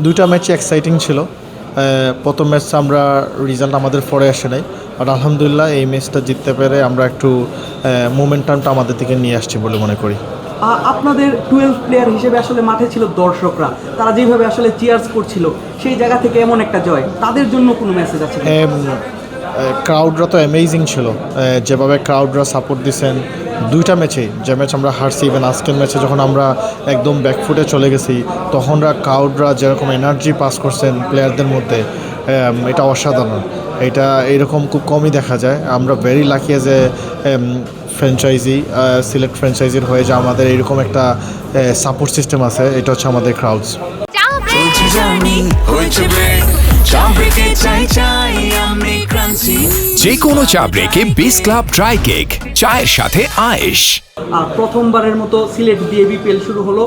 দুইটা ম্যাচই এক্সাইটিং ছিল। প্রথম ম্যাচটা আমরা রেজাল্ট আমাদের পরে আসে নাই, বাট আলহামদুলিল্লাহ এই ম্যাচটা জিততে পেরে আমরা একটু মোমেন্টামটা আমাদের দিকে নিয়ে আসছি বলে মনে করি। আপনাদের 12 প্লেয়ার হিসেবে আসলে মাঠে ছিল দর্শকরা, তারা যেভাবে আসলে চিয়ার্স করছিল সেই জায়গা থেকে এমন একটা জয়, তাদের জন্য কোনো মেসেজ আছে? ক্রাউডরা তো অ্যামেজিং ছিল, যেভাবে ক্রাউডরা সাপোর্ট দিচ্ছেন দুইটা ম্যাচে। যে ম্যাচ আমরা হারছি, ইভেন আজকের ম্যাচে যখন আমরা একদম ব্যাকফুটে চলে গেছি তখনরা ক্রাউডরা যেরকম এনার্জি পাস করছেন প্লেয়ারদের মধ্যে, এটা অসাধারণ। এটা এরকম খুব কমই দেখা যায়। আমরা ভেরি লাকি যে ফ্র্যাঞ্চাইজি সিলেক্ট ফ্র্যাঞ্চাইজির হয়ে যে আমাদের এরকম একটা সাপোর্ট সিস্টেম আছে, এটা হচ্ছে আমাদের ক্রাউডস। যে কোনো চা ব্রেকে বিস ক্লাব ড্রাই কেক, চায়ের সাথে আয়েশ। প্রথমবারের মতো সিলেট দিয়ে বিপিএল শুরু হলো।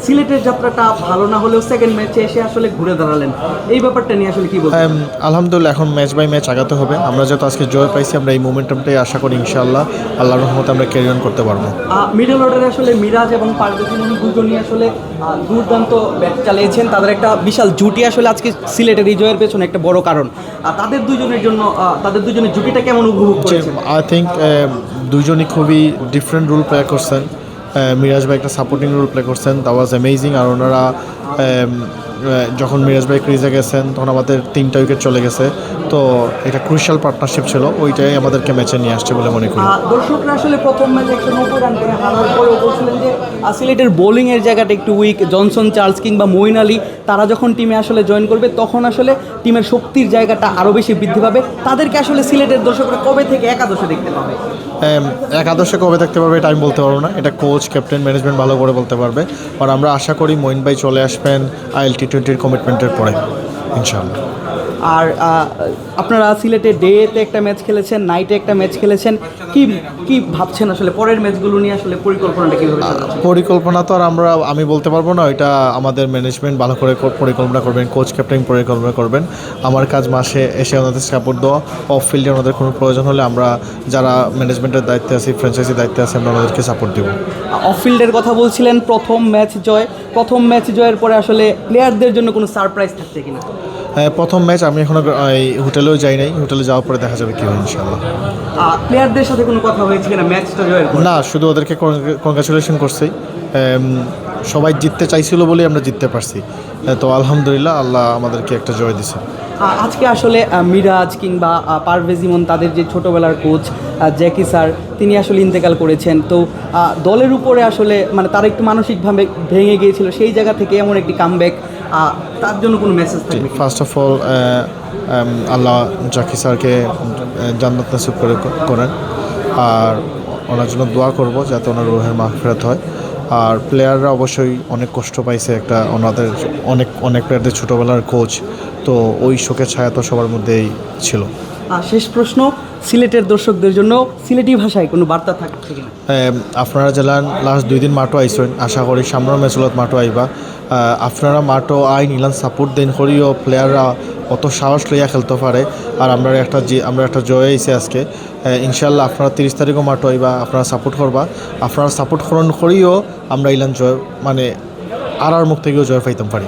সিলেটের যাত্রাটা ভালো না হলেও সেকেন্ড ম্যাচে এসে আসলে ঘুরে দাঁড়ালেন, এই ব্যাপারটা নিয়ে আসলে কি বলবেন? আলহামদুলিল্লাহ এখন ম্যাচ বাই ম্যাচ আগাতে হবে। আমরা যেহেতু আজকে জয় পাইছি, আমরা এই মোমেন্টামটাই আশা করি ইনশাআল্লাহ আল্লাহর রহমতে আমরা ক্যারি অন করতে পারবো। মিডল অর্ডারে আসলে মিরাজ এবং পারভেজ ইমন দুজনই আসলে দুর্দান্ত ব্যাট চালিয়েছেন। তাদের একটা বিশাল জুটি আসলে আজকে সিলেটের এই জয়ের পেছনে একটা বড় কারণ। তাদের দুজনের জন্য তাদের দুজনের জুটিটা কেমন উপভোগ করেছেন? আই থিঙ্ক দুজনই খুবই ডিফারেন্ট রোল প্লে করছেন। মিরাজ ভাই একটা সাপোর্টিং রোল প্লে করছেন, দ্যাট ওয়াজ অ্যামেজিং। আর ওনারা যখন মিরাজ ভাই ক্রিজে গেছেন তখন আমাদের 3টা উইকেট চলে গেছে, তো এটা ক্রুশিয়াল পার্টনারশিপ ছিল, ওইটাই আমাদেরকে ম্যাচে নিয়ে আসছে বলে মনে করি। দর্শকরা আসলে প্রথম ম্যাচে 190 রান করে হারার পরেও বলছিলেন যে সিলেটের বোলিংয়ের জায়গাটা একটু উইক। জনসন চার্লস কিংবা মঈন আলী তারা যখন টিমে আসলে জয়েন করবে তখন আসলে টিমের শক্তির জায়গাটা আরও বেশি বৃদ্ধি পাবে। তাদেরকে আসলে সিলেটের দর্শকরা কবে থেকে একাদশে দেখতে পাবে? একাদশে কবে দেখতে পারবে এটা আমি বলতে পারবো না, এটা কোচ ক্যাপ্টেন ম্যানেজমেন্ট ভালো করে বলতে পারবে। আর আমরা আশা করি মঈন ভাই চলে আসবেন আইএল টি20 কমিটমেন্টের পরে ইনশাআল্লাহ। আর আপনারা সিলেটে ডেতে একটা ম্যাচ খেলেছেন, নাইটে একটা ম্যাচ খেলেছেন, কি ভাবছেন আসলে পরের ম্যাচগুলো নিয়ে? আসলে পরিকল্পনাটা কীভাবে চালাচ্ছেন? পরিকল্পনা তো আর আমি বলতে পারবো না, এটা আমাদের ম্যানেজমেন্ট ভালো করে পরিকল্পনা করবেন, কোচ ক্যাপ্টেন পরিকল্পনা করবেন। আমার কাজ মাসে এসে ওনাদের সাপোর্ট দেওয়া, অফ ফিল্ডে ওনাদের কোনো প্রয়োজন হলে আমরা যারা ম্যানেজমেন্টের দায়িত্বে আছি, ফ্র্যাঞ্চাইজির দায়িত্বে আছি, আমরা ওনাদেরকে সাপোর্ট দেবো। অফ ফিল্ডের কথা বলছিলেন, প্রথম ম্যাচ জয়ের পরে আসলে প্লেয়ারদের জন্য কোনো সারপ্রাইজ থাকছে কিনা? প্রথম ম্যাচ আমি এখনো হোটেলেও যাই নাই, হোটেলে যাওয়ার পরে দেখা যাবে কী হয় ইনশাআল্লাহ। প্লেয়ারদের সাথে কোনো কথা হয়েছে কিনা ম্যাচটা জয়ের পর? না, শুধু ওদেরকে কংগ্রাচুলেশন করছি। সবাই জিততে চাইছিল বলেই আমরা জিততে পারছি, তো আলহামদুলিল্লাহ আল্লাহ আমাদেরকে একটা জয় দিছে। আজকে আসলে মিরাজ কিংবা পারভেজ ইমন তাদের যে ছোটোবেলার কোচ জ্যাকি স্যার, তিনি আসলে ইন্তেকাল করেছেন। তো দলের উপরে আসলে মানে তারা একটু মানসিকভাবে ভেঙে গিয়েছিল, সেই জায়গা থেকে এমন একটি কামব্যাক, তার জন্য কোনো মেসেজ থাকবে? ফার্স্ট অফ অল আল্লাহ জাকি স্যারকে জান্নাত নসিব করেন, আর ওনার জন্য দোয়া করব যাতে ওনার রুহের মাগফিরাত হয়। আর প্লেয়াররা অবশ্যই অনেক কষ্ট পাইছে, একটা ওনাদের অনেক প্লেয়ারদের ছোটোবেলার কোচ, তো ওই শোকের ছায়া তো সবার মধ্যেই ছিল। শেষ প্রশ্ন, সিলেটের দর্শকদের জন্য সিলেটি ভাষায় কোনো বার্তা থাকছে কিনা? আপনারা জেলার লাস্ট 2 দিন মাঠও আইসেন, আশা করি সামনের ম্যাচগুলোত মাঠও আইবা। আপনারা মাঠও আইন ইলান সাপোর্ট দেন করিও প্লেয়াররা অত সাহস লইয়া খেলতে পারে। আর আমরা একটা জয় আইসে আজকে, ইনশাল্লাহ আপনারা 30 তারিখও মাঠও আইবা, আপনারা সাপোর্ট করবা। আপনারা সাপোর্ট করিও আমরা ইলান জয় মানে আর মুখ থেকেও জয় পাইতাম পারি।